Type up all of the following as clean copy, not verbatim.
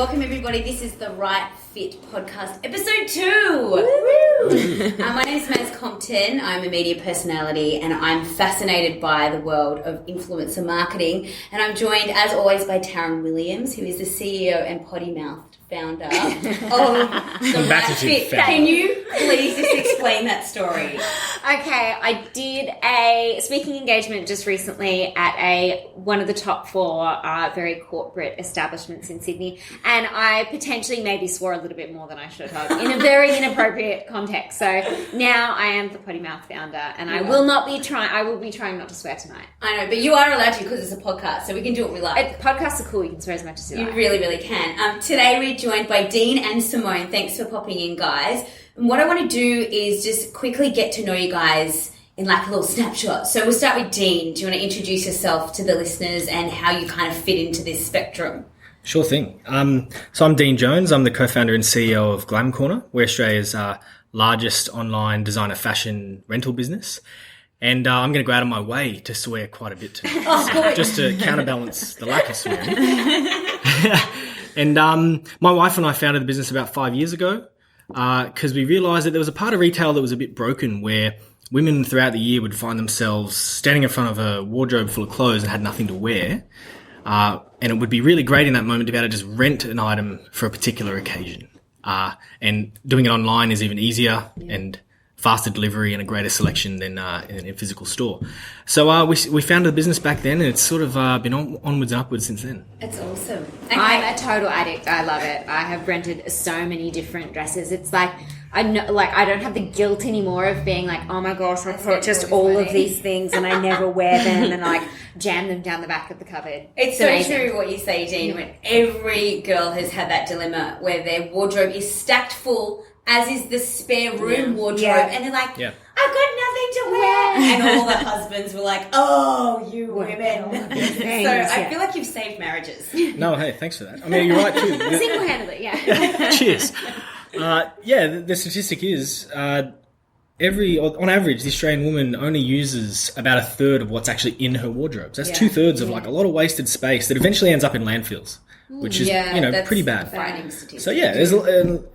Welcome everybody, this is the Right Fit podcast, episode 2. My name is Maz Compton, I'm a media personality and I'm fascinated by the world of influencer marketing, and I'm joined as always by Taryn Williams, who is the CEO and potty-mouthed founder of the Right Fit. Can you please just explain that story? Okay, I did a speaking engagement just recently at one of the top 4 very corporate establishments in Sydney, and I potentially maybe swore a little bit more than I should have in a very inappropriate context. So now I am the potty mouth founder, and I will be trying not to swear tonight. I know, but you are allowed to because it's a podcast, so we can do what we like. Podcasts are cool. You can swear as much as you like. You really, really can. Today we're joined by Dean and Simone. Thanks for popping in, guys. And what I want to do is just quickly get to know you guys in like a little snapshot. So we'll start with Dean. Do you want to introduce yourself to the listeners and how you kind of fit into this spectrum? Sure thing. So I'm Dean Jones. I'm the co-founder and CEO of GlamCorner. We're Australia's largest online designer fashion rental business. And I'm going to go out of my way to swear quite a bit tonight, just to counterbalance the lack of swearing. And my wife and I founded the business about 5 years ago because we realised that there was a part of retail that was a bit broken, where women throughout the year would find themselves standing in front of a wardrobe full of clothes and had nothing to wear. And it would be really great in that moment to be able to just rent an item for a particular occasion. And doing it online is even easier and faster delivery and a greater selection than in a physical store. So we founded the business back then, and it's sort of been onwards and upwards since then. That's awesome. Okay. I'm a total addict. I love it. I have rented so many different dresses. It's like I don't have the guilt anymore of being like, oh my gosh, I purchased all of these things and I never wear them, and like jam them down the back of the cupboard. It's so amazing. True what you say, Dean. When every girl has had that dilemma where their wardrobe is stacked full, as is the spare room wardrobe, and they're like, I've got nothing to wear. And all the husbands were like, oh, you women. So I feel like you've saved marriages. No, hey, thanks for that. I mean, you're right too. Single-handedly, yeah. Cheers. The statistic is on average, the Australian woman only uses about a third of what's actually in her wardrobe. So that's 2/3 of like a lot of wasted space that eventually ends up in landfills, which is pretty bad. So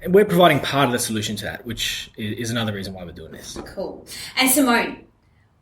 we're providing part of the solution to that, which is another reason why we're doing this. Cool. And Simone,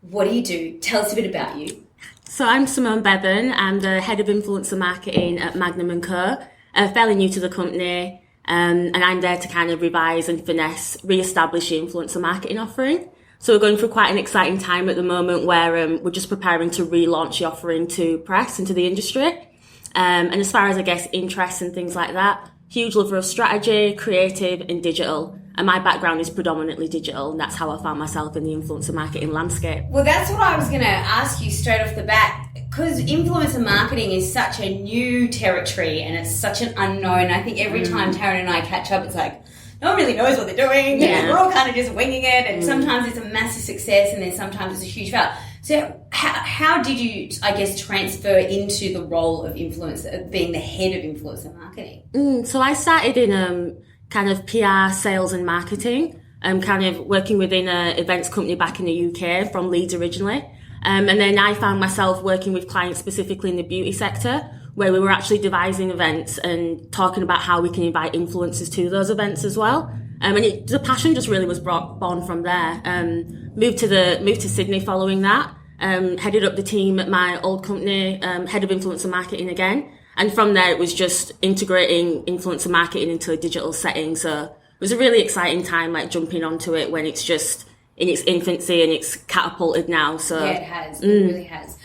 what do you do? Tell us a bit about you. So I'm Simone Bevan. I'm the head of influencer marketing at Magnum and Co. Fairly new to the company. And I'm there to kind of revise and finesse, re-establish the influencer marketing offering. So we're going through quite an exciting time at the moment where we're just preparing to relaunch the offering to press and to the industry. And as far as, I guess, interests and things like that, huge lover of strategy, creative and digital. And my background is predominantly digital, and that's how I found myself in the influencer marketing landscape. Well, that's what I was going to ask you straight off the bat, because influencer marketing is such a new territory and it's such an unknown. I think every time Taryn and I catch up, it's like, no one really knows what they're doing. Yeah. We're all kind of just winging it, and sometimes it's a massive success and then sometimes it's a huge fail. So how did you, I guess, transfer into the role of influencer, being the head of influencer marketing? So I started in kind of PR, sales and marketing, kind of working within an events company back in the UK from Leeds originally. And then I found myself working with clients specifically in the beauty sector, where we were actually devising events and talking about how we can invite influencers to those events as well. And the passion just really was born from there. Moved to Sydney following that. Headed up the team at my old company, head of influencer marketing again. And from there, it was just integrating influencer marketing into a digital setting. So it was a really exciting time, like jumping onto it when it's just in its infancy and it's catapulted now. So yeah, it has. It really has.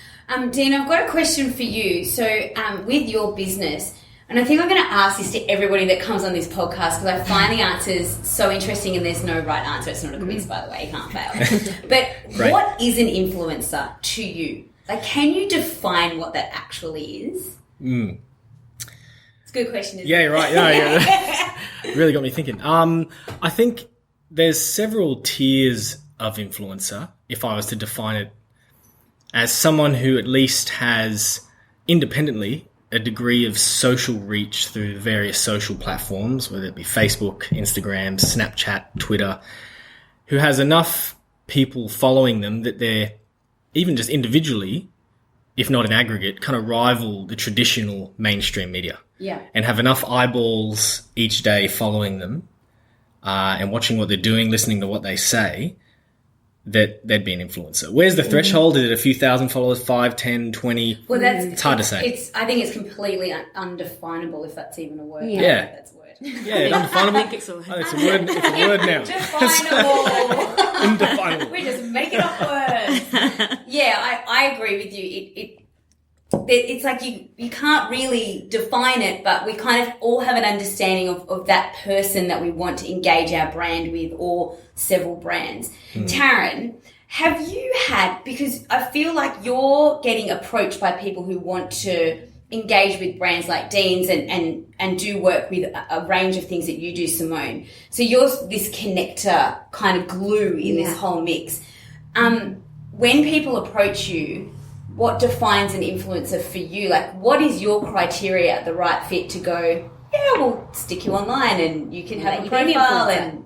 Dean, I've got a question for you. So with your business, and I think I'm going to ask this to everybody that comes on this podcast because I find the answers so interesting and there's no right answer. It's not a quiz, by the way. You can't fail. But what is an influencer to you? Like, can you define what that actually is? It's a good question, isn't it? Yeah, you're right. Yeah. Really got me thinking. I think there's several tiers of influencer, if I was to define it as someone who at least has independently a degree of social reach through various social platforms, whether it be Facebook, Instagram, Snapchat, Twitter, who has enough people following them that they're even just individually if not in aggregate, kind of rival the traditional mainstream media. Yeah. And have enough eyeballs each day following them and watching what they're doing, listening to what they say, that they'd be an influencer. Where's the threshold? Is it a few thousand followers, 5, 10, 20? Well, it's hard to say. I think it's completely undefinable, if that's even a word. Yeah. I don't know if that's a word. Yeah, undefinable. I think it's a word. Oh, it's a word now. Definable. Indefinable. We're just making up words. Yeah, I agree with you. It's like you can't really define it, but we kind of all have an understanding of that person that we want to engage our brand with, or several brands. Taryn, have you had, because I feel like you're getting approached by people who want to engage with brands like Dean's and do work with a range of things that you do, Simone. So you're this connector, kind of glue in this whole mix. When people approach you, what defines an influencer for you? Like, what is your criteria, the right fit, to go, yeah, we'll stick you online and you can have a profile and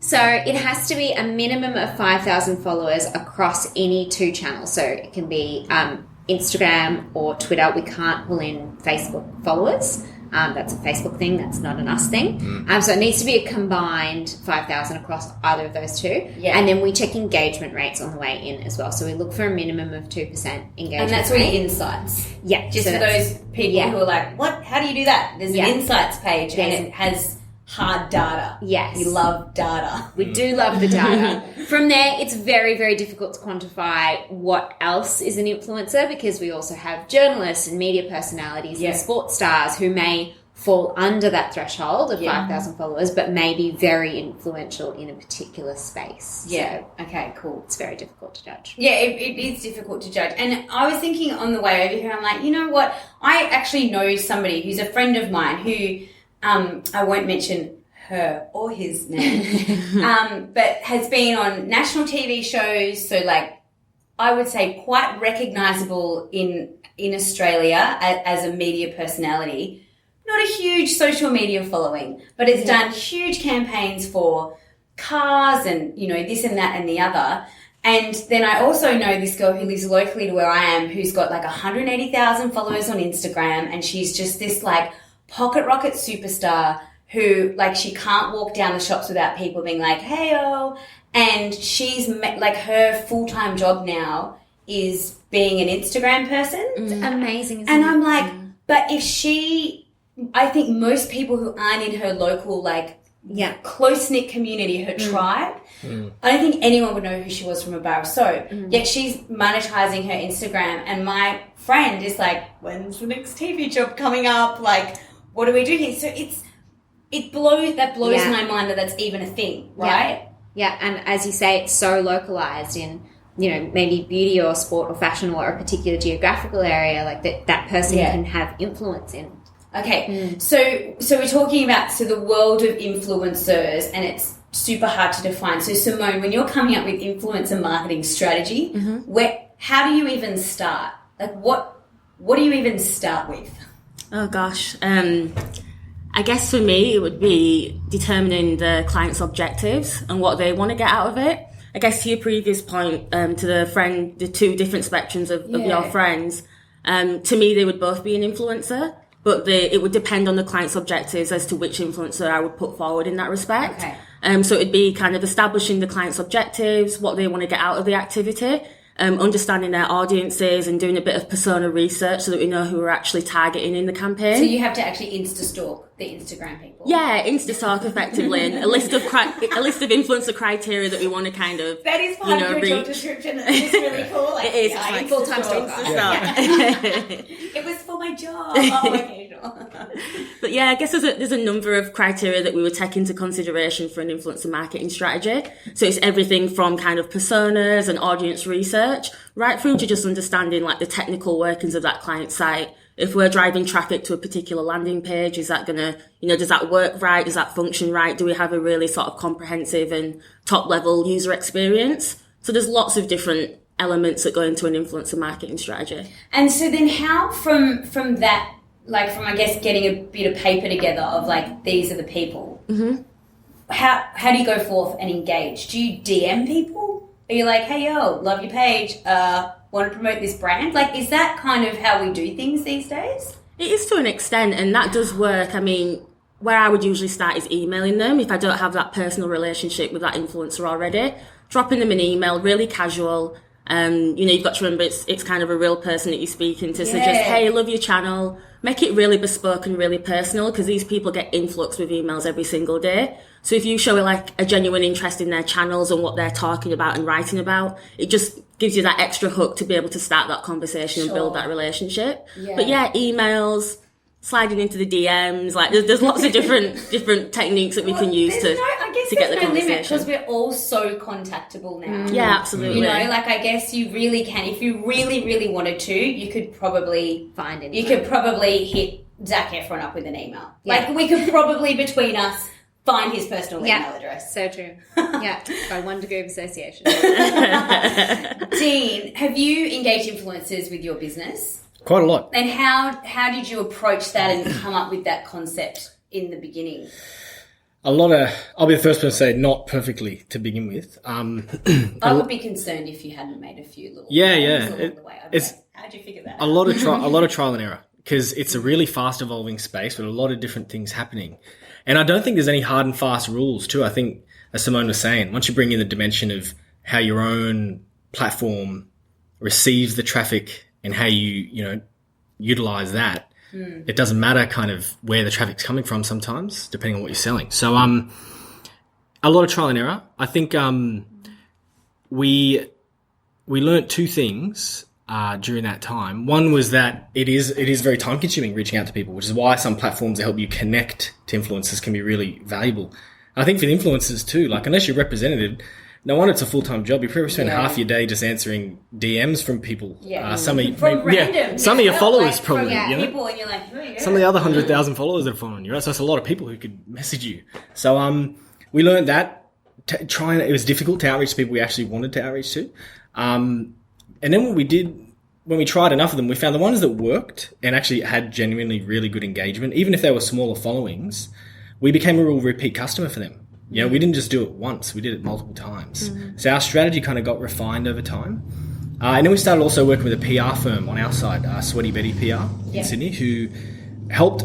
So it has to be a minimum of 5,000 followers across any 2 channels. So it can be Instagram or Twitter. We can't pull in Facebook followers. That's a Facebook thing. That's not an us thing. So it needs to be a combined 5,000 across either of those 2. Yeah. And then we check engagement rates on the way in as well. So we look for a minimum of 2% engagement. And that's rate. really insights. Yeah. Just for those people who are like, what? How do you do that? There's an insights page and it has hard data. Yes. We love data. We do love the data. From there, it's very, very difficult to quantify what else is an influencer, because we also have journalists and media personalities and sports stars who may fall under that threshold of 5,000 followers, but may be very influential in a particular space. Yeah. So okay, cool. it's very difficult to judge. Yeah, it is difficult to judge. And I was thinking on the way over here, I'm like, you know what? I actually know somebody who's a friend of mine who, I won't mention her or his name, but has been on national TV shows. So, like, I would say quite recognisable in Australia as a media personality. Not a huge social media following, but it's done huge campaigns for cars and, you know, this and that and the other. And then I also know this girl who lives locally to where I am, who's got like 180,000 followers on Instagram, and she's just this like pocket rocket superstar who, like, she can't walk down the shops without people being like, hey-oh. And she's like, her full-time job now is being an Instagram person. It's amazing, isn't and it? I'm like, but if I think most people who aren't in her local, like, close-knit community, her tribe, I don't think anyone would know who she was from a bar of soap. Yet she's monetizing her Instagram, and my friend is like, when's the next TV job coming up? Like, what do we do here? So it blows my mind that that's even a thing, right? Yeah, and as you say, it's so localized in, you know, maybe beauty or sport or fashion or a particular geographical area, like that person can have influence in. Okay, so we're talking about the world of influencers, and it's super hard to define. So Simone, when you're coming up with influencer marketing strategy, how do you even start? Like, what do you even start with? Oh gosh, I guess for me it would be determining the client's objectives and what they want to get out of it. I guess to your previous point, to the 2 different spectrums of your friends, to me they would both be an influencer. But it would depend on the client's objectives as to which influencer I would put forward in that respect. Okay. So it'd be kind of establishing the client's objectives, what they want to get out of the activity, understanding their audiences and doing a bit of persona research so that we know who we're actually targeting in the campaign. So you have to actually Insta-stalk the Instagram people. Yeah, Insta-stalk effectively, and a list of influencer criteria that we want to kind of, that is part of your job description. It's really cool. Like, it is. Yeah, It's like full-time stalker. It was for my job. Oh, okay, sure. But yeah, I guess there's a number of criteria that we would take into consideration for an influencer marketing strategy. So it's everything from kind of personas and audience research, right through to just understanding like the technical workings of that client site. If we're driving traffic to a particular landing page, is that gonna, does that work right? Does that function right? Do we have a really sort of comprehensive and top level user experience? So there's lots of different elements that go into an influencer marketing strategy. And so then how from that, like from, I guess, getting a bit of paper together of like, these are the people, how do you go forth and engage? Do you DM people? Are you like, hey, yo, love your page, want to promote this brand? Like, is that kind of how we do things these days? It is to an extent, and that does work. I mean, where I would usually start is emailing them if I don't have that personal relationship with that influencer already. Dropping them an email, really casual. You've got to remember it's kind of a real person that you're speaking to. So just, hey, love your channel. Make it really bespoke and really personal, because these people get influx with emails every single day. So if you show like a genuine interest in their channels and what they're talking about and writing about, it just gives you that extra hook to be able to start that conversation and build that relationship. Yeah. But yeah, emails, sliding into the DMs, like there's lots of different techniques that we can use to get the conversation. Because we're all so contactable now. Yeah, absolutely. You know, like I guess you really can, if you really, really wanted to, you could probably find it. You could probably hit Zac Efron up with an email. Yeah. Like we could probably between us find his personal email address. So true. Yeah, by one degree of association. Dean, have you engaged influencers with your business? Quite a lot. And how did you approach that and come up with that concept in the beginning? I'll be the first person to say not perfectly to begin with. I would be concerned if you hadn't made a few little along the way. How'd you figure that out? A lot of trial and error, because it's a really fast evolving space with a lot of different things happening. And I don't think there's any hard and fast rules too. I think, as Simone was saying, once you bring in the dimension of how your own platform receives the traffic and how you utilize that, it doesn't matter kind of where the traffic's coming from sometimes, depending on what you're selling. So a lot of trial and error. I think we learnt two things during that time. One was that it is very time consuming reaching out to people, which is why some platforms that help you connect to influencers can be really valuable. I think for the influencers too, like unless you're represented, no wonder it's a full-time job. You probably spend half your day just answering DMs from people. Yeah. Some of your followers like probably. People, and you're like, who are you? Some of the other 100,000 followers that are following you, right? So it's a lot of people who could message you. So we learned that. It was difficult to outreach to people we actually wanted to outreach to. And then what we did, when we tried enough of them, we found the ones that worked and actually had genuinely really good engagement, even if they were smaller followings, we became a real repeat customer for them. You know, we didn't just do it once, we did it multiple times. So our strategy kind of got refined over time. And then we started also working with a PR firm on our side, Sweaty Betty PR in Sydney, who helped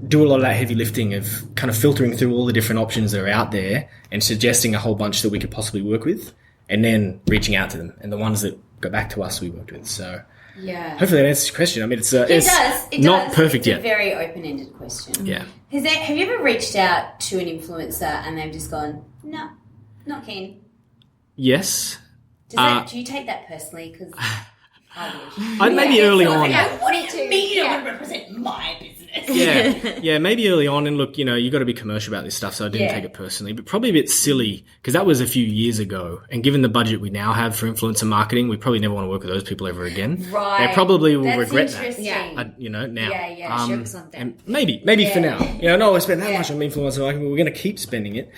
do a lot of that heavy lifting of kind of filtering through all the different options that are out there and suggesting a whole bunch that we could possibly work with, and then reaching out to them. And the ones that got back to us, we worked with. So hopefully that answers your question. I mean, it does. Not perfect yet. It's a very open-ended question. Yeah. Have you ever reached out to an influencer and they've just gone, no, not keen? Yes. Do you take that personally? Because I would. Maybe early on. What do you mean you don't represent my business? Yeah, maybe early on. And look, you got to be commercial about this stuff, so I didn't take it personally. But probably a bit silly, because that was a few years ago. And given the budget we now have for influencer marketing, we probably never want to work with those people ever again. Right. They probably will regret that. Yeah. Now. Yeah. And maybe for now. No, I spent that much on influencer marketing, but we're going to keep spending it.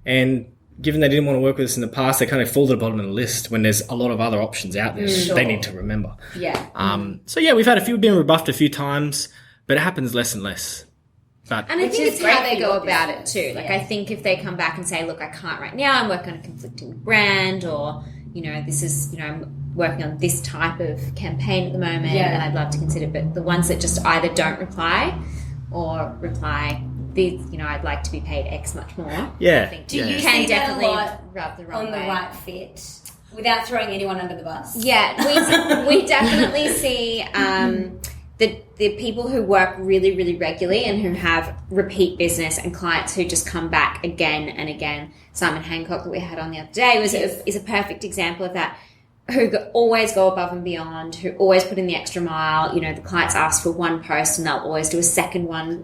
And given they didn't want to work with us in the past, they kind of fall to the bottom of the list when there's a lot of other options out there they need to remember. Yeah. So we've been rebuffed a few times, but it happens less and less. But and I think it's how they go about it too. Like I think if they come back and say, look, I can't right now, I'm working on a conflicting brand, or, this is, I'm working on this type of campaign at the moment and I'd love to consider, but the ones that just either don't reply or reply, these, I'd like to be paid X much more. Yeah. I think Do you can see definitely that a lot rub the wrong on way. the right fit without throwing anyone under the bus? Yeah, we definitely see the people who work really, really regularly and who have repeat business and clients who just come back again and again. Simon Hancock that we had on the other day is a perfect example of that. Who always go above and beyond, who always put in the extra mile. The clients ask for one post and they'll always do a second one,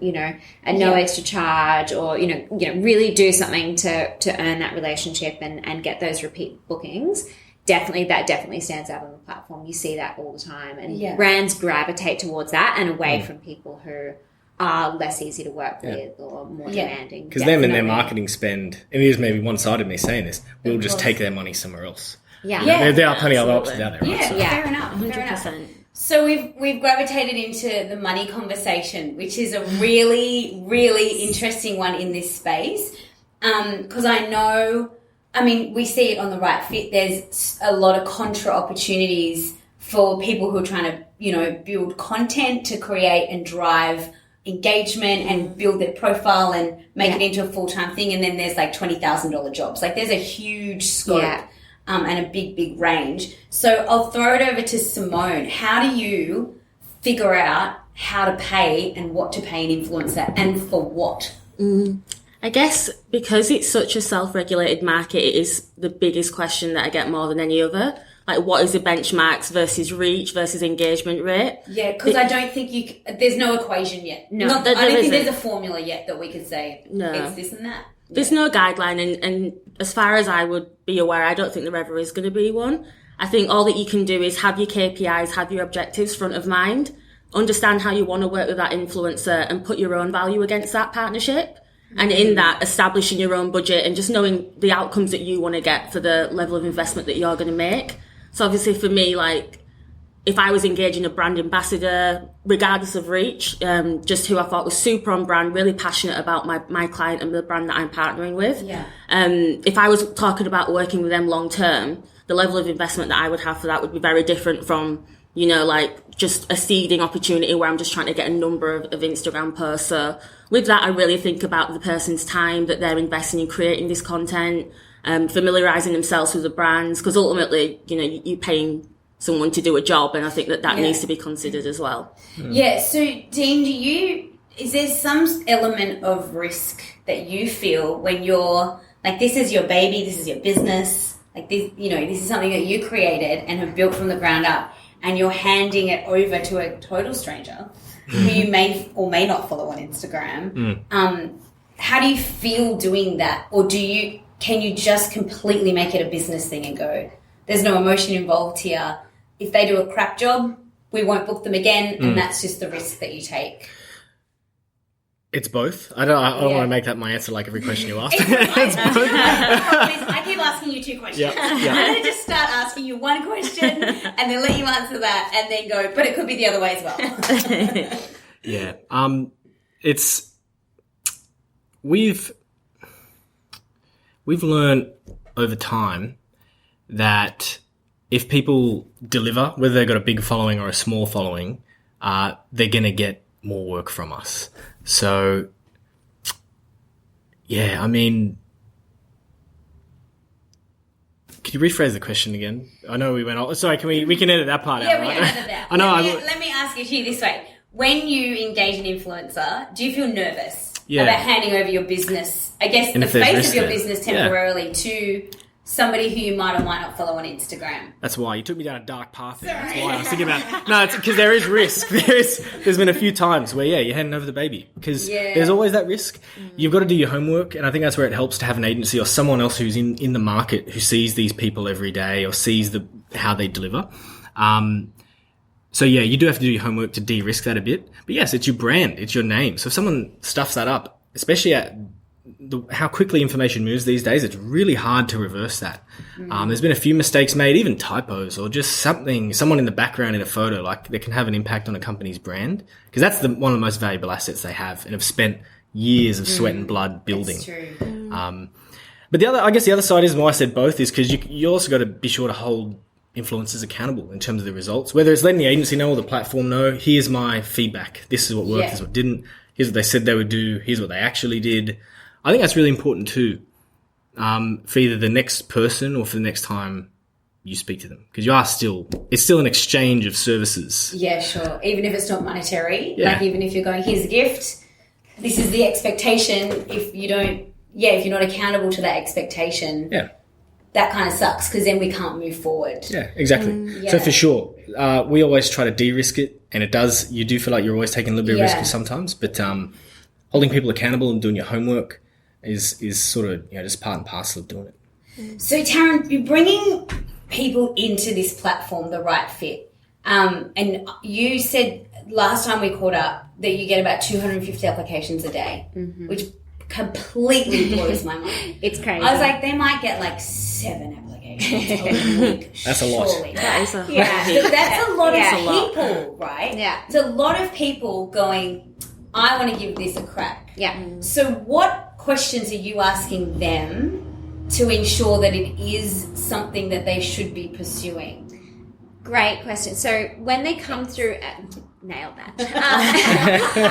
at no extra charge, or, really do something to earn that relationship and get those repeat bookings. That definitely stands out on the platform. You see that all the time. And brands gravitate towards that and away from people who are less easy to work with or more demanding. Because them and their marketing spend, and it is maybe one-sided me saying this, will just take their money somewhere else. Yeah. There are plenty of other options out there. Right? Fair enough. 100%. So we've gravitated into the money conversation, which is a really, really interesting one in this space. Because we see it on the right fit. There's a lot of contra opportunities for people who are trying to, build content to create and drive engagement and build their profile and make it into a full-time thing. And then there's like $20,000 jobs. Like there's a huge scope and a big range. So I'll throw it over to Simone. How do you figure out how to pay and what to pay an influencer and for what? I guess because it's such a self-regulated market, it is the biggest question that I get more than any other. Like, what is the benchmarks versus reach versus engagement rate? Yeah, because I don't think there's no equation yet. No, I don't think there's a formula yet that we could say it's this and that. There's no guideline, and as far as I would be aware, I don't think there ever is going to be one. I think all that you can do is have your KPIs, have your objectives front of mind, understand how you want to work with that influencer and put your own value against that partnership. And in that, establishing your own budget and just knowing the outcomes that you want to get for the level of investment that you're going to make. So obviously for me, like, if I was engaging a brand ambassador, regardless of reach, just who I thought was super on brand, really passionate about my client and the brand that I'm partnering with. Yeah. If I was talking about working with them long term, the level of investment that I would have for that would be very different from, like just a seeding opportunity where I'm just trying to get a number of Instagram posts. So with that, I really think about the person's time that they're investing in creating this content, familiarising themselves with the brands, because ultimately, you're paying someone to do a job, and I think that needs to be considered as well. Yeah, so Dean, is there some element of risk that you feel when you're, like, this is your baby, this is your business, like this, this is something that you created and have built from the ground up, and you're handing it over to a total stranger who you may or may not follow on Instagram. How do you feel doing that? Or can you just completely make it a business thing and go, there's no emotion involved here. If they do a crap job, we won't book them again, and that's just the risk that you take. It's both. I don't want to make that my answer like every question you ask. I keep asking you two questions. Yeah. I'm going to just start asking you one question and then let you answer that and then go, but it could be the other way as well. Yeah. We've learned over time that if people deliver, whether they've got a big following or a small following, they're going to get more work from us. So, yeah, I mean, could you rephrase the question again? I know we went on. Sorry, we can edit that part out, right? Yeah, we can edit that. I know. Let me ask it to you this way. When you engage an influencer, do you feel nervous about handing over your business, I guess, the face of your business temporarily to somebody who you might or might not follow on Instagram? That's why you took me down a dark path there. That's why I was thinking about. No, it's because there is risk. There's been a few times where you're handing over the baby because there's always that risk. You've got to do your homework, and I think that's where it helps to have an agency or someone else who's in the market who sees these people every day or sees how they deliver. So you do have to do your homework to de-risk that a bit. But yes, it's your brand, it's your name. So if someone stuffs that up, especially at how quickly information moves these days, it's really hard to reverse that. There's been a few mistakes made, even typos or just someone in the background in a photo, like that can have an impact on a company's brand, because that's one of the most valuable assets they have and have spent years of sweat and blood building. That's true. But the other side is why I said both is because you also got to be sure to hold influencers accountable in terms of the results, whether it's letting the agency know or the platform know, here's my feedback. This is what worked, this is what didn't. Here's what they said they would do. Here's what they actually did. I think that's really important too, for either the next person or for the next time you speak to them, because it's still an exchange of services. Yeah, sure. Even if it's not monetary, like even if you're going, here's a gift, this is the expectation. If you're not accountable to that expectation, that kind of sucks, because then we can't move forward. Yeah, exactly. So for sure, we always try to de-risk it, and you do feel like you're always taking a little bit of risk sometimes, but holding people accountable and doing your homework is sort of just part and parcel of doing it. So Taryn, you're bringing people into this platform, The Right Fit, and you said last time we caught up that you get about 250 applications a day, which completely blows my mind. It's crazy. I was like, they might get like 7 applications a week. That's a lot. That is a lot. That's a lot of people, right? Yeah. It's a lot of people going, I want to give this a crack. Yeah. So what questions are you asking them to ensure that it is something that they should be pursuing? Great question. So when they come through, nailed that.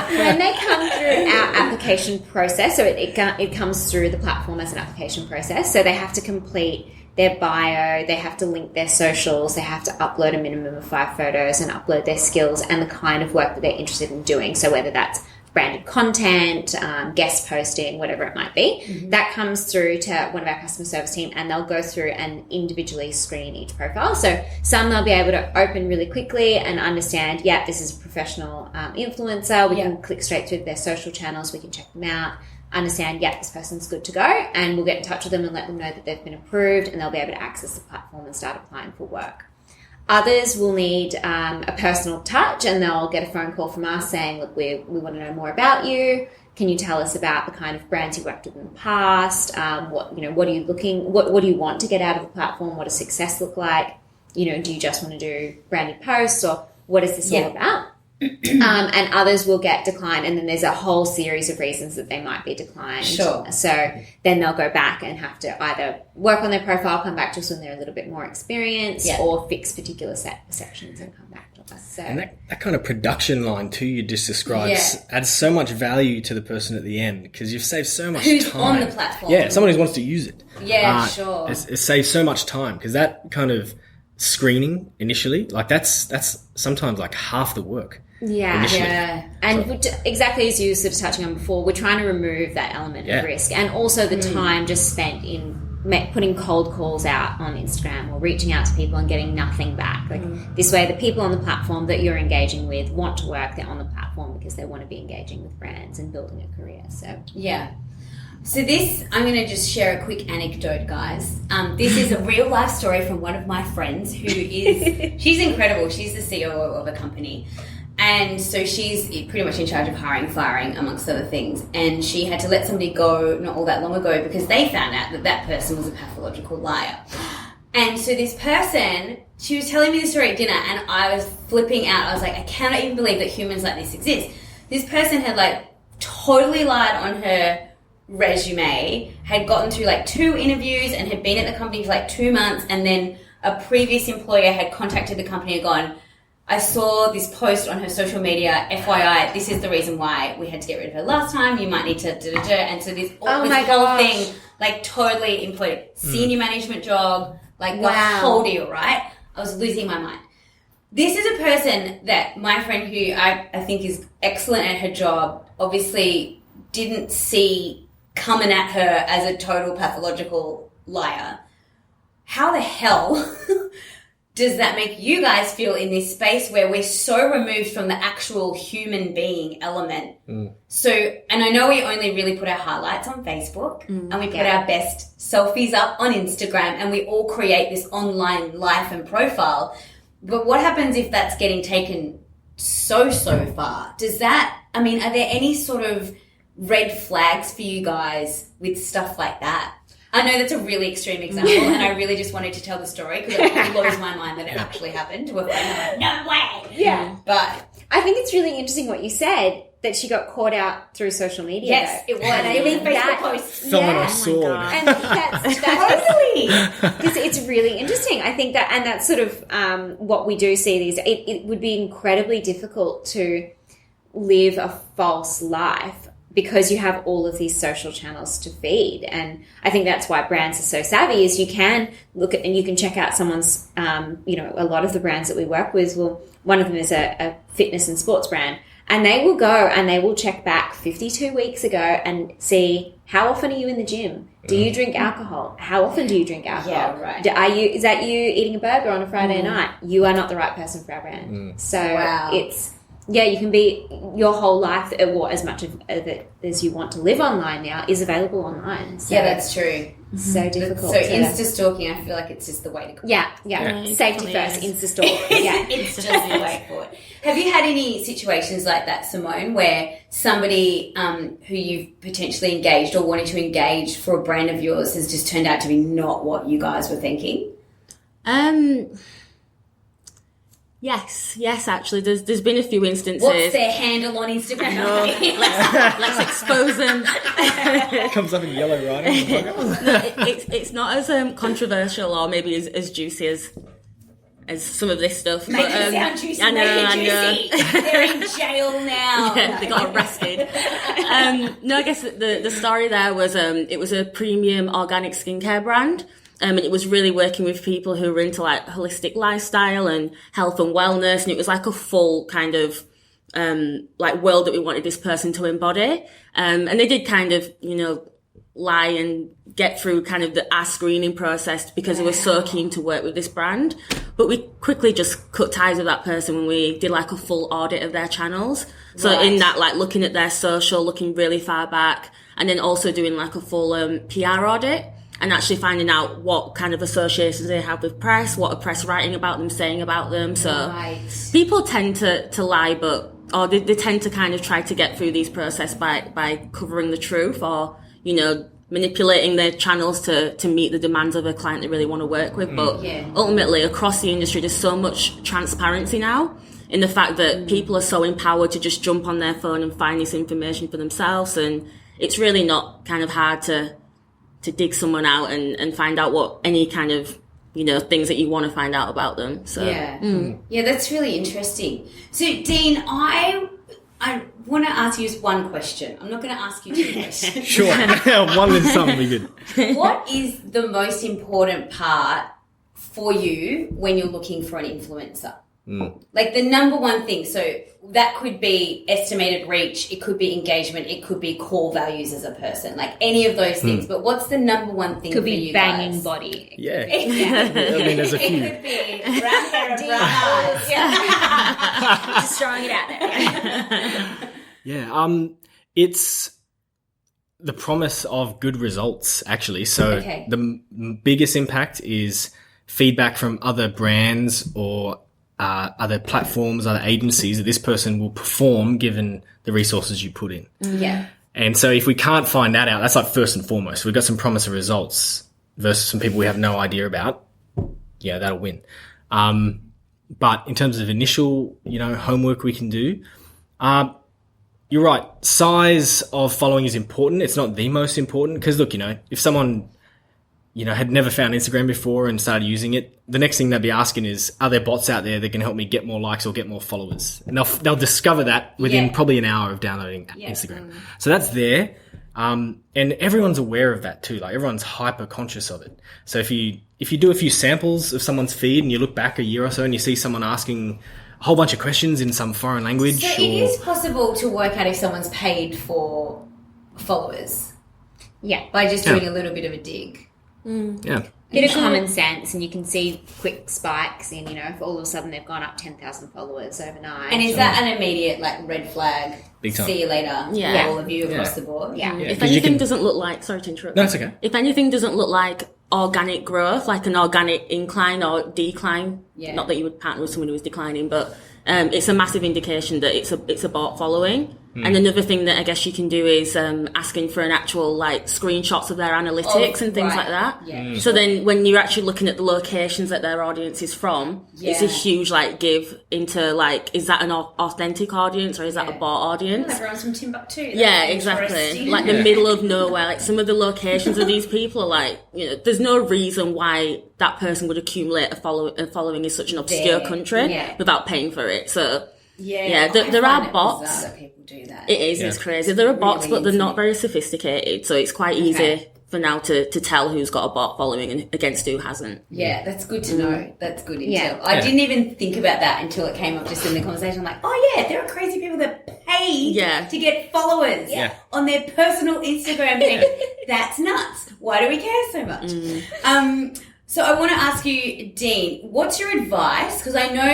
When they come through our application process, so it comes through the platform as an application process. So they have to complete their bio, they have to link their socials, they have to upload a minimum of 5 photos and upload their skills and the kind of work that they're interested in doing. So whether that's branded content, guest posting, whatever it might be, that comes through to one of our customer service team, and they'll go through and individually screen each profile. So some they'll be able to open really quickly and understand, yeah, this is a professional influencer. We can click straight through their social channels. We can check them out, understand, yeah, this person's good to go, and we'll get in touch with them and let them know that they've been approved, and they'll be able to access the platform and start applying for work. Others will need a personal touch, and they'll get a phone call from us saying, look, we want to know more about you. Can you tell us about the kind of brands you worked with in the past? What are you looking, what do you want to get out of the platform? What does success look like? Do you just want to do branded posts, or what is this all about? And others will get declined, and then there's a whole series of reasons that they might be declined. Sure. So then they'll go back and have to either work on their profile, come back to us when they're a little bit more experienced, or fix particular sections and come back to us. So, and that kind of production line too you just described adds so much value to the person at the end, because you've saved so much who's time. on the platform. Yeah, someone who wants to use it. Yeah, sure. It saves so much time, because that kind of screening initially, like that's sometimes like half the work. Yeah. And exactly as you were sort of touching on before, we're trying to remove that element of risk, and also the time just spent in putting cold calls out on Instagram or reaching out to people and getting nothing back. Like this way, the people on the platform that you're engaging with want to work. They're on the platform because they want to be engaging with brands and building a career. So this, I'm going to just share a quick anecdote, guys. This is a real life story from one of my friends who is, she's incredible. She's the CEO of a company. And so she's pretty much in charge of hiring, firing, amongst other things. And she had to let somebody go not all that long ago because they found out that that person was a pathological liar. And so this person, she was telling me the story at dinner, and I was flipping out. I was like, I cannot even believe that humans like this exist. This person had totally lied on her resume, had gotten through 2 interviews and had been at the company for 2 months, and then a previous employer had contacted the company and gone, I saw this post on her social media, FYI, this is the reason why we had to get rid of her last time, you might need to da-da-da. And so this whole thing, totally imploded. Senior management job, the whole deal, right? I was losing my mind. This is a person that my friend, who I think is excellent at her job, obviously didn't see coming at her as a total pathological liar. How the hell does that make you guys feel in this space where we're so removed from the actual human being element? So, and I know we only really put our highlights on Facebook and we put our best selfies up on Instagram, and we all create this online life and profile. But what happens if that's getting taken so far? Does that, are there any sort of red flags for you guys with stuff like that? I know that's a really extreme example, and I really just wanted to tell the story because it blows my mind that it actually happened to a friend. I'm no way! Yeah. But I think it's really interesting what you said, that she got caught out through social media. Yes, though. it was. It was Facebook posts. Fell on a sword. And that's totally. Because it's really interesting. I think that, and that's sort of what we do see these. It would be incredibly difficult to live a false life because you have all of these social channels to feed. And I think that's why brands are so savvy, is you can look at, and you can check out someone's, a lot of the brands that we work with, one of them is a fitness and sports brand, and they will go and they will check back 52 weeks ago and see, how often are you in the gym? Do you drink alcohol? How often do you drink alcohol? Yeah, right. Is that you eating a burger on a Friday night? You are not the right person for our brand. So it's, you can be your whole life, or as much of it as you want to live online now, is available online. So that's true. So difficult. So Insta stalking, I feel like it's just the way to go. Yeah. Safety first, Insta stalk. It's just the way forward. Have you had any situations like that, Simone, where somebody who you've potentially engaged or wanted to engage for a brand of yours has just turned out to be not what you guys were thinking? Yes, actually, there's been a few instances. What's their handle on Instagram? Let's expose them. It comes up in yellow writing. It's not as controversial or maybe as juicy as as some of this stuff. Make it sound juicy. I know. Juicy. They're in jail now. Yeah, they got arrested. No, I guess the story there was it was a premium organic skincare brand. And it was really working with people who were into like holistic lifestyle and health and wellness. And it was like a full kind of like world that we wanted this person to embody. And they did kind of, lie and get through kind of our screening process because they were so keen to work with this brand. But we quickly just cut ties with that person when we did like a full audit of their channels. So in that, like looking at their social, looking really far back, and then also doing like a full PR audit and actually finding out what kind of associations they have with press, what are press writing about them, saying about them. So people tend to lie, or they tend to kind of try to get through these process by covering the truth or, manipulating their channels to meet the demands of a client they really want to work with. But ultimately, across the industry, there's so much transparency now in the fact that people are so empowered to just jump on their phone and find this information for themselves. And it's really not kind of hard to dig someone out and find out what any kind of, things that you want to find out about them. So yeah, that's really interesting. So Dean, I want to ask you just one question. I'm not going to ask you two questions. Sure. One is something be good. What is the most important part for you when you're looking for an influencer? Like the number one thing. So that could be estimated reach. It could be engagement. It could be core values as a person. Like any of those things. But what's the number one thing could for you be banging guys? body. Yeah. I mean, there's a few. It could be brown hair and brown eyes. Just throwing it out there. Yeah, it's the promise of good results, actually. So the biggest impact is feedback from other brands or other platforms, other agencies that this person will perform given the resources you put in. Yeah. And so if we can't find that out, that's like first and foremost. We've got some promise of results versus some people we have no idea about. Yeah, that'll win. But in terms of initial, homework we can do, you're right. Size of following is important. It's not the most important because, look, if someone, had never found Instagram before and started using it, the next thing they'll be asking is, are there bots out there that can help me get more likes or get more followers? And they'll discover that within probably an hour of downloading Instagram. So that's there. And everyone's aware of that too. Like everyone's hyper conscious of it. So if you do a few samples of someone's feed and you look back a year or so and you see someone asking a whole bunch of questions in some foreign language. So it is possible to work out if someone's paid for followers. Yeah. By just doing a little bit of a dig. Yeah. Bit of common sense, and you can see quick spikes in, if all of a sudden they've gone up 10,000 followers overnight. And is that an immediate, red flag? Big time. See you later. Yeah. All of you across the board. Yeah. If anything doesn't look like, sorry to interrupt. No, it's okay. If anything doesn't look like organic growth, like an organic incline or decline, not that you would partner with someone who is declining, but it's a massive indication that it's a bot following. And another thing that I guess you can do is asking for an actual screenshots of their analytics and things like that. Yeah. So then when you're actually looking at the locations that their audience is from, it's a huge give into is that an authentic audience or is that a bot audience? Well, everyone's from Timbuktu. Yeah, exactly. Like the middle of nowhere. Some of the locations of these people are there's no reason why that person would accumulate a following in such an obscure country without paying for it. So there are bots. That people do that. It is, it's crazy. There are bots, but they're not very sophisticated, so it's quite easy for now to tell who's got a bot following and against who hasn't. Yeah, that's good to know. That's good intel. Yeah. I didn't even think about that until it came up just in the conversation. I'm like, oh yeah, there are crazy people that pay to get followers on their personal Instagram page. That's nuts. Why do we care so much? So I want to ask you, Dean, what's your advice? Because I know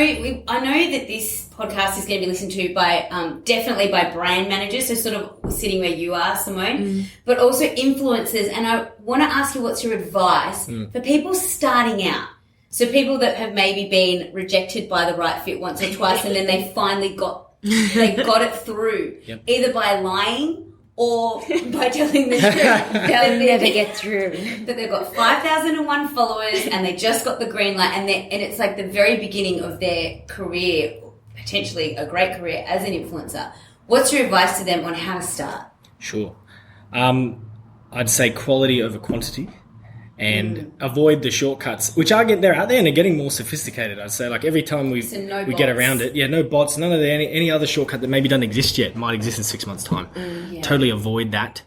that this podcast is going to be listened to by definitely by brand managers, so sort of sitting where you are, Simone, but also influencers. And I want to ask you, what's your advice for people starting out? So people that have maybe been rejected by the right fit once or twice, and then they finally got it through, either by lying or by telling the truth. They'll never get through. That they've got 5,001 followers and they just got the green light and it's the very beginning of their career, potentially a great career as an influencer. What's your advice to them on how to start? Sure. I'd say quality over quantity. and avoid the shortcuts, which they're out there and they're getting more sophisticated. I'd say, like, every time we get around it, no bots, none of any other shortcut that maybe doesn't exist yet might exist in 6 months' time. Totally avoid that.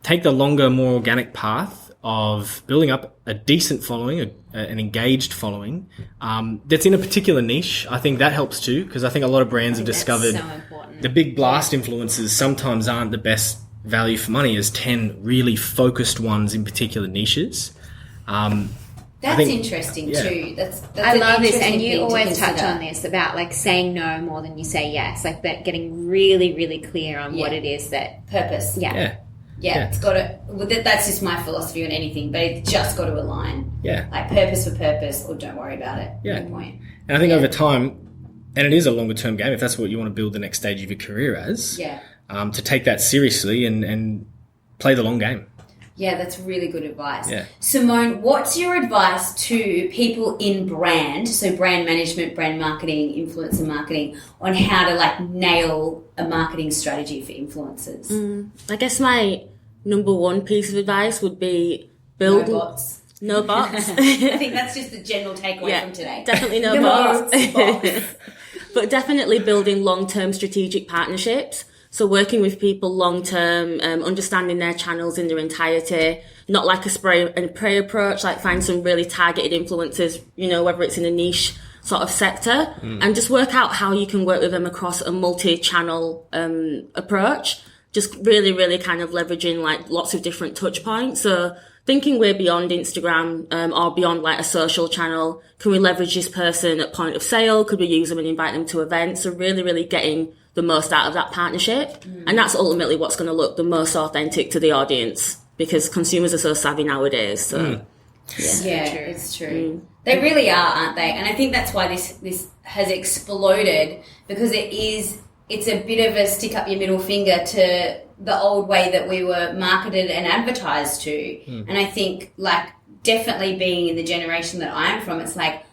Take the longer, more organic path of building up a decent following, an engaged following that's in a particular niche. I think that helps too, because I think a lot of brands have discovered the big blast influencers sometimes aren't the best value for money as 10 really focused ones in particular niches. That's interesting too. That's I love this, and you always touch on this about like saying no more than you say yes, like that, getting really, really clear on what it is that purpose. Yeah. It's got to. Well, that's just my philosophy on anything, but it's just got to align. Yeah, like purpose for purpose, or don't worry about it. Yeah, no point. And I think over time, and it is a longer term game if that's what you want to build the next stage of your career as. Yeah. To take that seriously and play the long game. Yeah, that's really good advice. Yeah. Simone, what's your advice to people in brand, so brand management, brand marketing, influencer marketing, on how to like nail a marketing strategy for influencers? I guess my number one piece of advice would be build... No bots. No bots. I think that's just the general takeaway from today. Definitely no bots. But definitely building long-term strategic partnerships. So working with people long-term, understanding their channels in their entirety, not like a spray and pray approach, like find some really targeted influencers, whether it's in a niche sort of sector, and just work out how you can work with them across a multi-channel approach. Just really, really kind of leveraging like lots of different touch points. So thinking we're beyond Instagram or beyond like a social channel. Can we leverage this person at point of sale? Could we use them and invite them to events? So really, really getting the most out of that partnership. And that's ultimately what's going to look the most authentic to the audience, because consumers are so savvy nowadays. So it's true. They really are, aren't they? And I think that's why this has exploded, because it's a bit of a stick up your middle finger to the old way that we were marketed and advertised to. And I think like definitely being in the generation that I am from, it's like,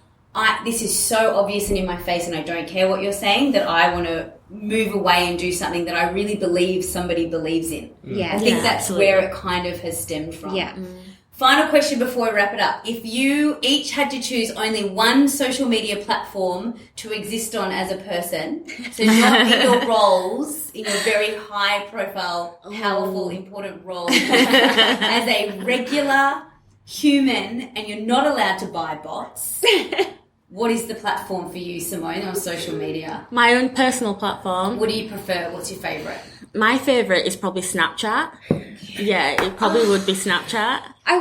this is so obvious and in my face and I don't care what you're saying, that I want to move away and do something that I really believe somebody believes in. I think that's where it kind of has stemmed from. Final question before we wrap it up. If you each had to choose only one social media platform to exist on as a person, so not in your roles, in your very high profile, powerful, important role, as a regular human, and you're not allowed to buy bots, what is the platform for you, Simone, on social media? My own personal platform. What do you prefer? What's your favourite? My favourite is probably Snapchat. Yeah, it probably would be Snapchat. I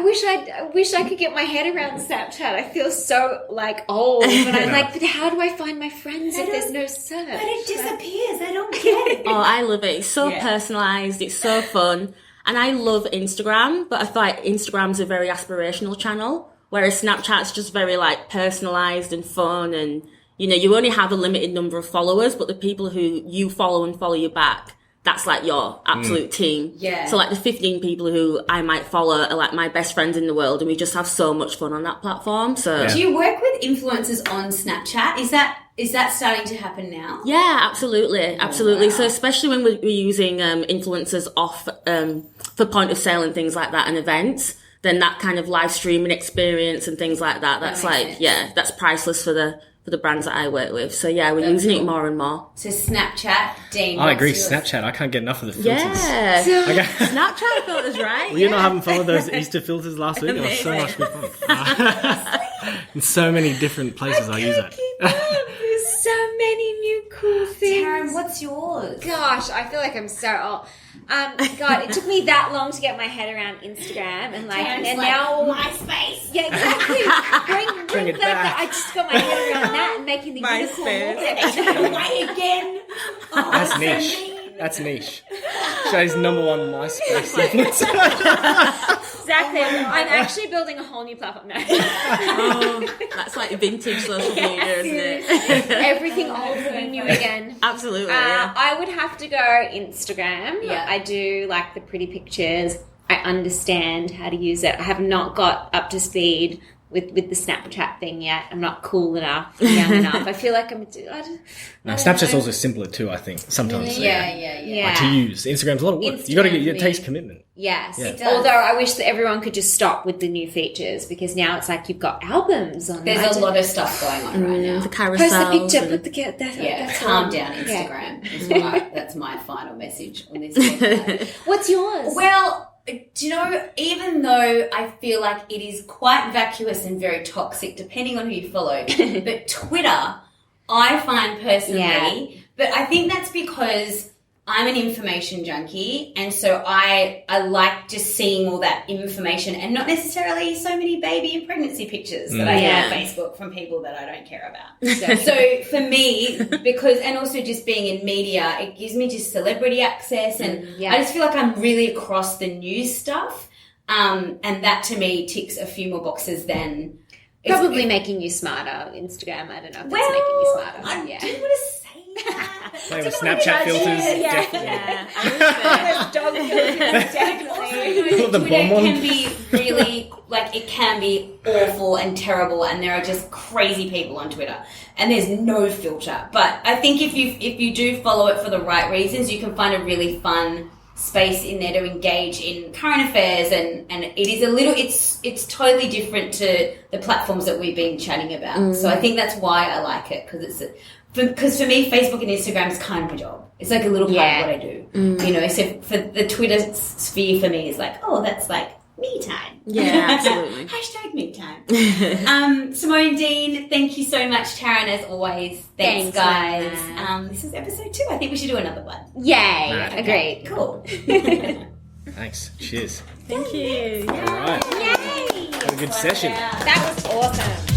wish I could get my head around Snapchat. I feel so like old, but I'm like, but how do I find my friends if there's no search? But it disappears. I don't get it. Oh, I love it. It's so personalised. It's so fun. And I love Instagram, but I feel like Instagram's a very aspirational channel, whereas Snapchat's just very like personalised and fun, and you only have a limited number of followers, but the people who you follow and follow you back, that's like your absolute team. Yeah. So like the 15 people who I might follow are like my best friends in the world, and we just have so much fun on that platform. So do you work with influencers on Snapchat? Is that starting to happen now? Yeah, absolutely. Absolutely. Wow. So especially when we're using influencers off for point of sale and things like that and events, then that kind of live streaming experience and things like that's like sense. That's priceless for the brands that I work with. So yeah, we're using it more and more. So Snapchat, Dean. I agree, Snapchat. I can't get enough of the filters. Yeah. Snapchat filters, right? Well, not having fun with those Easter filters last week. It was so much good fun. In so many different places I use that. There's so many new cool things. Taryn, what's yours? Gosh, I feel like I'm so old. God, it took me that long to get my head around Instagram and now MySpace. Yeah, exactly. Bring it back. I just got my head around that and making the unicorn away again. Oh, that's niche. That's niche. Shay's number one MySpace. Exactly. I'm actually building a whole new platform now. That's like vintage social media, isn't it? Everything old will be new again. Absolutely. I would have to go Instagram. Yeah. I do like the pretty pictures. I understand how to use it. I have not got up to speed with the Snapchat thing yet. I'm not cool enough, young enough. I feel like Snapchat's also simpler too, I think, sometimes. Yeah. Like to use. Instagram's a lot of work. It takes commitment. Yes. Yeah. It does. Although I wish that everyone could just stop with the new features, because now it's like you've got albums on. There's a lot of stuff going on right now. The Post carousels. the picture, and- put the Yeah, calm down, Instagram. Is that's my final message on this segment. What's yours? Well, do you know, even though I feel like it is quite vacuous and very toxic, depending on who you follow, but Twitter, I find personally, but I think that's because I'm an information junkie, and so I like just seeing all that information and not necessarily so many baby and pregnancy pictures that I get on Facebook from people that I don't care about. So for me, and also just being in media, it gives me just celebrity access, and I just feel like I'm really across the news stuff, and that to me ticks a few more boxes than... Probably making you smarter, Instagram. I don't know if it's well, making you smarter. I Yeah. didn't want to say that. Play with Snapchat filters. Definitely. Also, Put the Twitter bomb on. can be really, it can be awful and terrible, and there are just crazy people on Twitter, and there's no filter. But I think if you do follow it for the right reasons, you can find a really fun space in there to engage in current affairs, and it is it's totally different to the platforms that we've been chatting about. So I think that's why I like it, because for me, Facebook and Instagram is kind of my job. It's like a little part of what I do. You know, so for the Twitter sphere for me is like, oh, that's like me time. Yeah, absolutely. Hashtag me time. Simone, Dean, thank you so much. Taryn, as always. Thanks guys. This is episode 2. I think we should do another one. Yay. Right. Agreed. Cool. Thanks. Cheers. Thank you. All right. Yay. Have a good session. That was awesome.